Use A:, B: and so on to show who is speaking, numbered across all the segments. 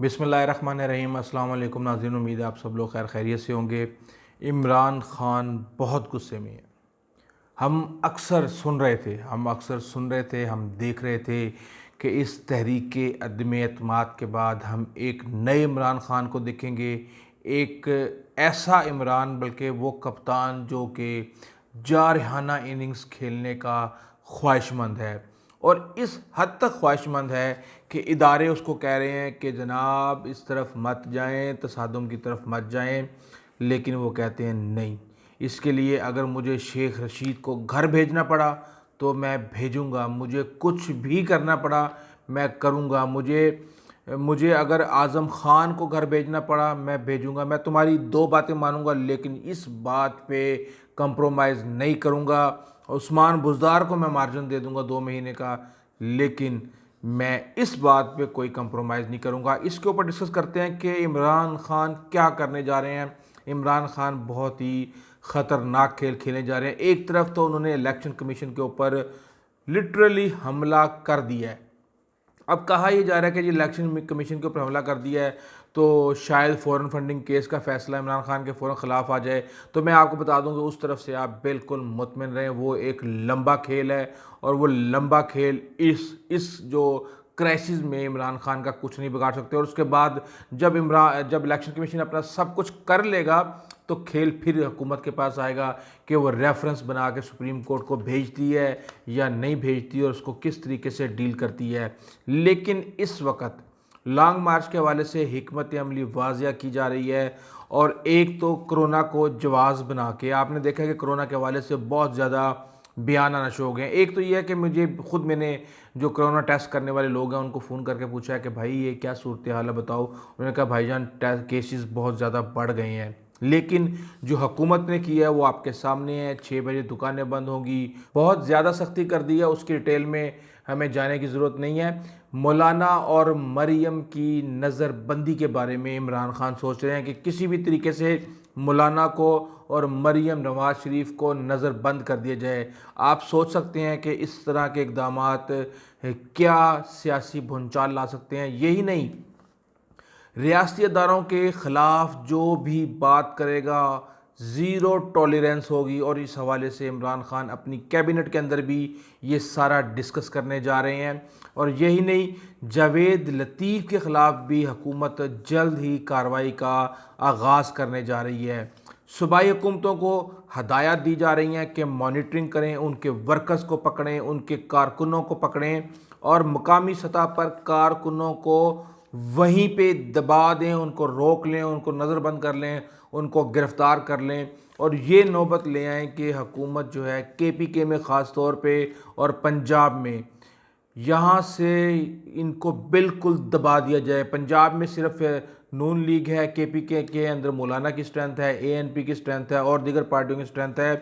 A: بسم اللہ الرحمن الرحیم۔ السلام علیکم ناظرین، امید ہے آپ سب لوگ خیر خیریت سے ہوں گے۔ عمران خان بہت غصے میں ہیں۔ ہم اکثر سن رہے تھے، ہم دیکھ رہے تھے کہ اس تحریک عدم اعتماد کے بعد ہم ایک نئے عمران خان کو دیکھیں گے، ایک ایسا عمران، بلکہ وہ کپتان جو کہ جارحانہ اننگز کھیلنے کا خواہش مند ہے، اور اس حد تک خواہش مند ہے کہ ادارے اس کو کہہ رہے ہیں کہ جناب اس طرف مت جائیں، تصادم کی طرف مت جائیں، لیکن وہ کہتے ہیں نہیں، اس کے لیے اگر مجھے شیخ رشید کو گھر بھیجنا پڑا تو میں بھیجوں گا، مجھے کچھ بھی کرنا پڑا میں کروں گا، مجھے اگر اعظم خان کو گھر بھیجنا پڑا میں بھیجوں گا، میں تمہاری دو باتیں مانوں گا لیکن اس بات پہ کمپرومائز نہیں کروں گا۔ عثمان بزدار کو میں مارجن دے دوں گا 2 مہینے کا، لیکن میں اس بات پہ کوئی کمپرومائز نہیں کروں گا۔ اس کے اوپر ڈسکس کرتے ہیں کہ عمران خان کیا کرنے جا رہے ہیں۔ عمران خان بہت ہی خطرناک کھیل کھیلنے جا رہے ہیں۔ ایک طرف تو انہوں نے الیکشن کمیشن کے اوپر لٹرلی حملہ کر دیا ہے۔ اب کہا یہ جا رہا ہے کہ یہ الیکشن کمیشن کے اوپر حملہ کر دیا ہے تو شاید فورن فنڈنگ کیس کا فیصلہ عمران خان کے فوراً خلاف آ جائے، تو میں آپ کو بتا دوں کہ اس طرف سے آپ بالکل مطمئن رہیں، وہ ایک لمبا کھیل ہے، اور وہ لمبا کھیل اس جو کرائسس میں عمران خان کا کچھ نہیں بگاڑ سکتے۔ اور اس کے بعد جب الیکشن کمیشن اپنا سب کچھ کر لے گا تو کھیل پھر حکومت کے پاس آئے گا کہ وہ ریفرنس بنا کے سپریم کورٹ کو بھیجتی ہے یا نہیں بھیجتی، اور اس کو کس طریقے سے ڈیل کرتی ہے۔ لیکن اس وقت لانگ مارچ کے حوالے سے حکمت عملی واضح کی جا رہی ہے، اور ایک تو کرونا کو جواز بنا کے آپ نے دیکھا کہ کرونا کے حوالے سے بہت زیادہ بیان آنا شروع ہو گئے ہیں۔ ایک تو یہ ہے کہ میں نے جو کرونا ٹیسٹ کرنے والے لوگ ہیں ان کو فون کر کے پوچھا ہے کہ بھائی یہ کیا صورتحال ہے بتاؤ، انہوں نے کہا بھائی جان کیسز بہت زیادہ بڑھ گئے ہیں، لیکن جو حکومت نے کیا ہے وہ آپ کے سامنے ہے۔ 6 بجے دکانیں بند ہوں گی، بہت زیادہ سختی کر دی ہے، اس کی ڈیٹیل میں ہمیں جانے کی ضرورت نہیں ہے۔ مولانا اور مریم کی نظر بندی کے بارے میں عمران خان سوچ رہے ہیں کہ کسی بھی طریقے سے مولانا کو اور مریم نواز شریف کو نظر بند کر دیا جائے۔ آپ سوچ سکتے ہیں کہ اس طرح کے اقدامات کیا سیاسی بھونچال لا سکتے ہیں۔ یہی نہیں، ریاستی اداروں کے خلاف جو بھی بات کرے گا زیرو ٹالرنس ہوگی، اور اس حوالے سے عمران خان اپنی کیبنٹ کے اندر بھی یہ سارا ڈسکس کرنے جا رہے ہیں۔ اور یہی نہیں، جاوید لطیف کے خلاف بھی حکومت جلد ہی کارروائی کا آغاز کرنے جا رہی ہے۔ صوبائی حکومتوں کو ہدایات دی جا رہی ہیں کہ مانیٹرنگ کریں، ان کے ورکرز کو پکڑیں، ان کے کارکنوں کو پکڑیں، اور مقامی سطح پر کارکنوں کو وہیں پہ دبا دیں، ان کو روک لیں، ان کو نظر بند کر لیں، ان کو گرفتار کر لیں، اور یہ نوبت لے آئیں کہ حکومت جو ہے KPK میں خاص طور پہ اور پنجاب میں یہاں سے ان کو بالکل دبا دیا جائے۔ پنجاب میں صرف نون لیگ ہے، KPK کے اندر مولانا کی سٹرینتھ ہے، ANP کی سٹرینتھ ہے، اور دیگر پارٹیوں کی سٹرینتھ ہے۔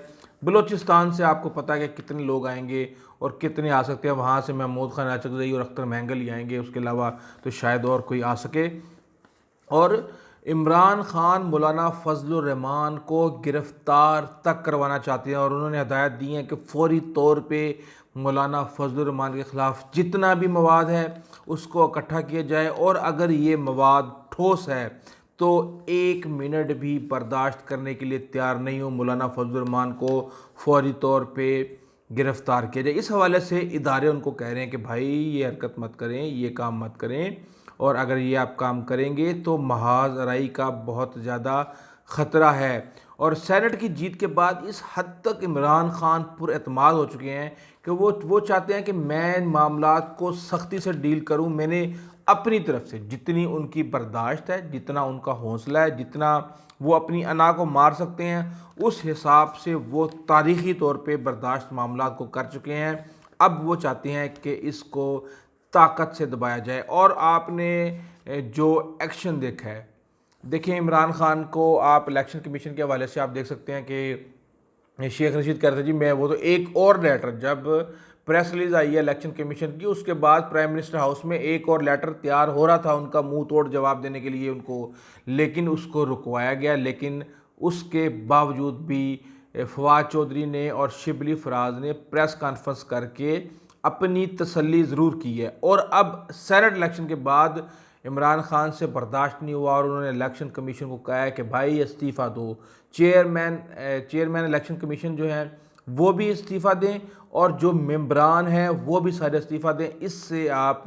A: بلوچستان سے آپ کو پتہ ہے کہ کتنے لوگ آئیں گے اور کتنے آ سکتے ہیں، وہاں سے محمود خان اچکزئی اور اختر مینگل ہی آئیں گے، اس کے علاوہ تو شاید اور کوئی آ سکے۔ اور عمران خان مولانا فضل الرحمان کو گرفتار تک کروانا چاہتے ہیں، اور انہوں نے ہدایت دی ہیں کہ فوری طور پہ مولانا فضل الرحمان کے خلاف جتنا بھی مواد ہے اس کو اکٹھا کیا جائے، اور اگر یہ مواد ٹھوس ہے تو 1 منٹ بھی برداشت کرنے کے لیے تیار نہیں ہوں، مولانا فضل الرحمان کو فوری طور پہ گرفتار کیا جائے۔ اس حوالے سے ادارے ان کو کہہ رہے ہیں کہ بھائی یہ حرکت مت کریں، یہ کام مت کریں، اور اگر یہ آپ کام کریں گے تو محاذ ارائی کا بہت زیادہ خطرہ ہے۔ اور سینٹ کی جیت کے بعد اس حد تک عمران خان پر اعتماد ہو چکے ہیں کہ وہ چاہتے ہیں کہ میں معاملات کو سختی سے ڈیل کروں، میں نے اپنی طرف سے جتنی ان کی برداشت ہے، جتنا ان کا حوصلہ ہے، جتنا وہ اپنی انا کو مار سکتے ہیں، اس حساب سے وہ تاریخی طور پہ برداشت معاملات کو کر چکے ہیں۔ اب وہ چاہتے ہیں کہ اس کو طاقت سے دبایا جائے۔ اور آپ نے جو ایکشن دیکھا ہے، دیکھیں عمران خان کو آپ الیکشن کمیشن کے حوالے سے آپ دیکھ سکتے ہیں کہ شیخ رشید کہہ رہے تھے جی میں وہ تو ایک اور لیٹر، جب پریس ریلیز آئی ہے الیکشن کمیشن کی، اس کے بعد پرائم منسٹر ہاؤس میں ایک اور لیٹر تیار ہو رہا تھا ان کا منہ توڑ جواب دینے کے لیے ان کو، لیکن اس کو رکوایا گیا۔ لیکن اس کے باوجود بھی فواد چودھری نے اور شبلی فراز نے پریس کانفرنس کر کے اپنی تسلی ضرور کی ہے۔ اور اب سینٹ الیکشن کے بعد عمران خان سے برداشت نہیں ہوا اور انہوں نے الیکشن کمیشن کو کہا ہے کہ بھائی استعفیٰ دو، چیئرمین الیکشن کمیشن جو ہیں وہ بھی استعفیٰ دیں اور جو ممبران ہیں وہ بھی سارے استعفیٰ دیں۔ اس سے آپ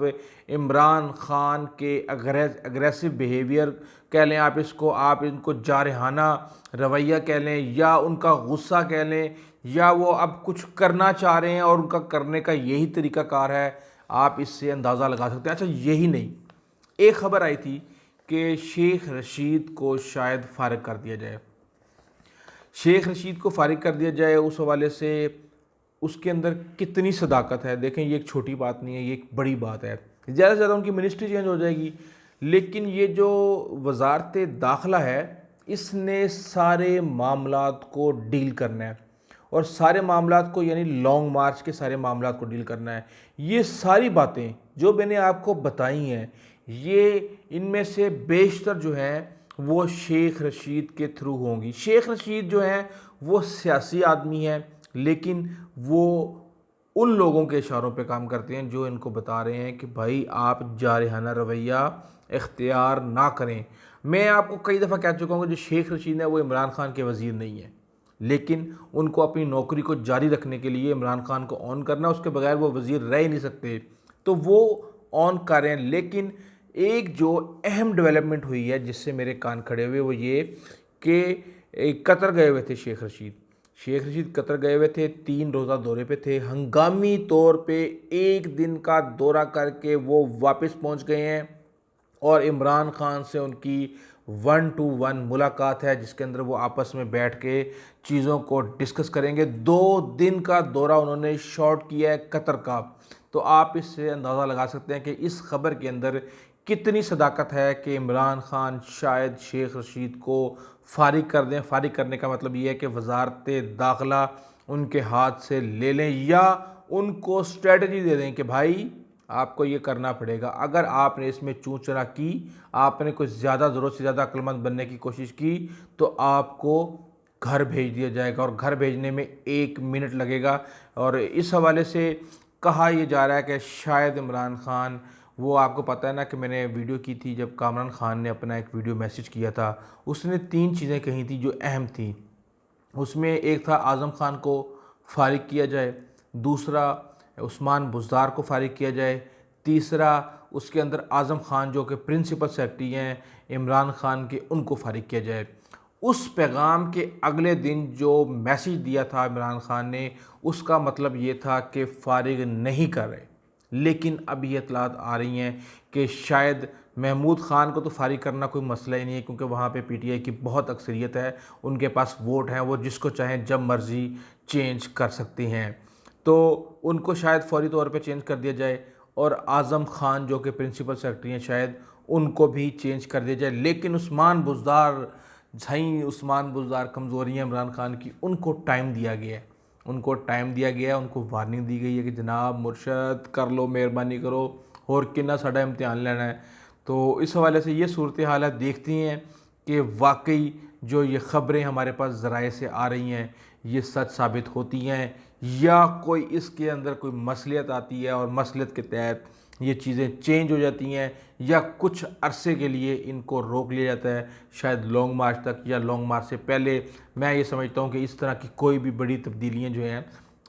A: عمران خان کے اگریسو بیہیویئر کہہ لیں آپ اس کو، آپ ان کو جارحانہ رویہ کہہ لیں یا ان کا غصہ کہہ لیں، یا وہ اب کچھ کرنا چاہ رہے ہیں اور ان کا کرنے کا یہی طریقہ کار ہے، آپ اس سے اندازہ لگا سکتے ہیں۔ اچھا یہی نہیں، ایک خبر آئی تھی کہ شیخ رشید کو شاید فارغ کر دیا جائے، شیخ رشید کو فارغ کر دیا جائے۔ اس حوالے سے اس کے اندر کتنی صداقت ہے، دیکھیں یہ ایک چھوٹی بات نہیں ہے، یہ ایک بڑی بات ہے۔ زیادہ سے زیادہ ان کی منسٹری چینج ہو جائے گی، لیکن یہ جو وزارت داخلہ ہے اس نے سارے معاملات کو ڈیل کرنا ہے، اور سارے معاملات کو یعنی لانگ مارچ کے سارے معاملات کو ڈیل کرنا ہے۔ یہ ساری باتیں جو میں نے آپ کو بتائی ہیں، یہ ان میں سے بیشتر جو ہیں وہ شیخ رشید کے تھرو ہوں گی۔ شیخ رشید جو ہیں وہ سیاسی آدمی ہیں، لیکن وہ ان لوگوں کے اشاروں پہ کام کرتے ہیں جو ان کو بتا رہے ہیں کہ بھائی آپ جارحانہ رویہ اختیار نہ کریں۔ میں آپ کو کئی دفعہ کہہ چکا ہوں کہ جو شیخ رشید ہے وہ عمران خان کے وزیر نہیں ہیں، لیکن ان کو اپنی نوکری کو جاری رکھنے کے لیے عمران خان کو آن کرنا، اس کے بغیر وہ وزیر رہ ہی نہیں سکتے، تو وہ آن کر رہے ہیں۔ لیکن ایک جو اہم ڈیولپمنٹ ہوئی ہے جس سے میرے کان کھڑے ہوئے، وہ یہ کہ قطر گئے ہوئے تھے شیخ رشید قطر گئے ہوئے تھے، 3 روزہ دورے پہ تھے، ہنگامی طور پہ 1 دن کا دورہ کر کے وہ واپس پہنچ گئے ہیں، اور عمران خان سے ان کی 1 to 1 ملاقات ہے جس کے اندر وہ آپس میں بیٹھ کے چیزوں کو ڈسکس کریں گے۔ 2 دن کا دورہ انہوں نے شارٹ کیا ہے قطر کا، تو آپ اس سے اندازہ لگا سکتے ہیں کہ اس خبر کے اندر کتنی صداقت ہے کہ عمران خان شاید شیخ رشید کو فارغ کر دیں۔ فارغ کرنے کا مطلب یہ ہے کہ وزارت داخلہ ان کے ہاتھ سے لے لیں، یا ان کو اسٹریٹجی دے دیں کہ بھائی آپ کو یہ کرنا پڑے گا۔ اگر آپ نے اس میں چوں چرا کی، آپ نے کوئی زیادہ ضرورت سے زیادہ عقل مند بننے کی کوشش کی، تو آپ کو گھر بھیج دیا جائے گا، اور گھر بھیجنے میں 1 منٹ لگے گا۔ اور اس حوالے سے کہا یہ جا رہا ہے کہ شاید عمران خان، وہ آپ کو پتہ ہے نا کہ میں نے ویڈیو کی تھی جب کامران خان نے اپنا ایک ویڈیو میسج کیا تھا، اس نے 3 چیزیں کہی تھیں جو اہم تھیں۔ اس میں ایک تھا اعظم خان کو فارغ کیا جائے، دوسرا عثمان بزدار کو فارغ کیا جائے، تیسرا اس کے اندر اعظم خان جو کہ پرنسپل سیکرٹری ہیں عمران خان کے، ان کو فارغ کیا جائے۔ اس پیغام کے اگلے دن جو میسج دیا تھا عمران خان نے، اس کا مطلب یہ تھا کہ فارغ نہیں کر رہے، لیکن اب یہ اطلاعات آ رہی ہیں کہ شاید محمود خان کو تو فارغ کرنا کوئی مسئلہ ہی نہیں ہے، کیونکہ وہاں پہ پی ٹی آئی کی بہت اکثریت ہے، ان کے پاس ووٹ ہیں، وہ جس کو چاہیں جب مرضی چینج کر سکتے ہیں، تو ان کو شاید فوری طور پہ چینج کر دیا جائے، اور اعظم خان جو کہ پرنسپل سیکرٹری ہیں شاید ان کو بھی چینج کر دیا جائے۔ لیکن عثمان بزدار کمزوریاں عمران خان کی، ان کو ٹائم دیا گیا ہے، ان کو وارننگ دی گئی ہے کہ جناب مرشد کر لو، مہربانی کرو، اور کنہ ساڈا امتحان لینا ہے۔ تو اس حوالے سے یہ صورتحال ہے، دیکھتی ہیں کہ واقعی جو یہ خبریں ہمارے پاس ذرائع سے آ رہی ہیں یہ سچ ثابت ہوتی ہیں، یا کوئی اس کے اندر کوئی مصلحت آتی ہے اور مصلحت کے تحت یہ چیزیں چینج ہو جاتی ہیں، یا کچھ عرصے کے لیے ان کو روک لیا جاتا ہے، شاید لانگ مارچ تک یا لانگ مارچ سے پہلے۔ میں یہ سمجھتا ہوں کہ اس طرح کی کوئی بھی بڑی تبدیلیاں جو ہیں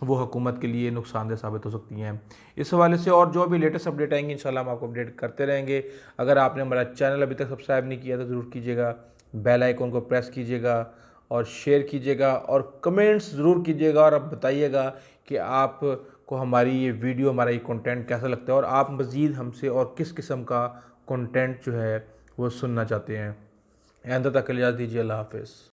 A: وہ حکومت کے لیے نقصان دہ ثابت ہو سکتی ہیں۔ اس حوالے سے اور جو بھی لیٹسٹ اپڈیٹ آئیں گے انشاءاللہ ہم آپ کو اپڈیٹ کرتے رہیں گے۔ اگر آپ نے ہمارا چینل ابھی تک سبسکرائب نہیں کیا تو ضرور کیجیے گا، بیل آئیکن کو پریس کیجیے گا، اور شیئر کیجیے گا، اور کمنٹس ضرور کیجیے گا، اور اب بتائیے گا کہ آپ کو ہماری یہ ویڈیو، ہمارا یہ کنٹینٹ کیسا لگتا ہے، اور آپ مزید ہم سے اور کس قسم کا کنٹینٹ جو ہے وہ سننا چاہتے ہیں۔ آئندہ تک اجازت دیجیے، اللہ حافظ۔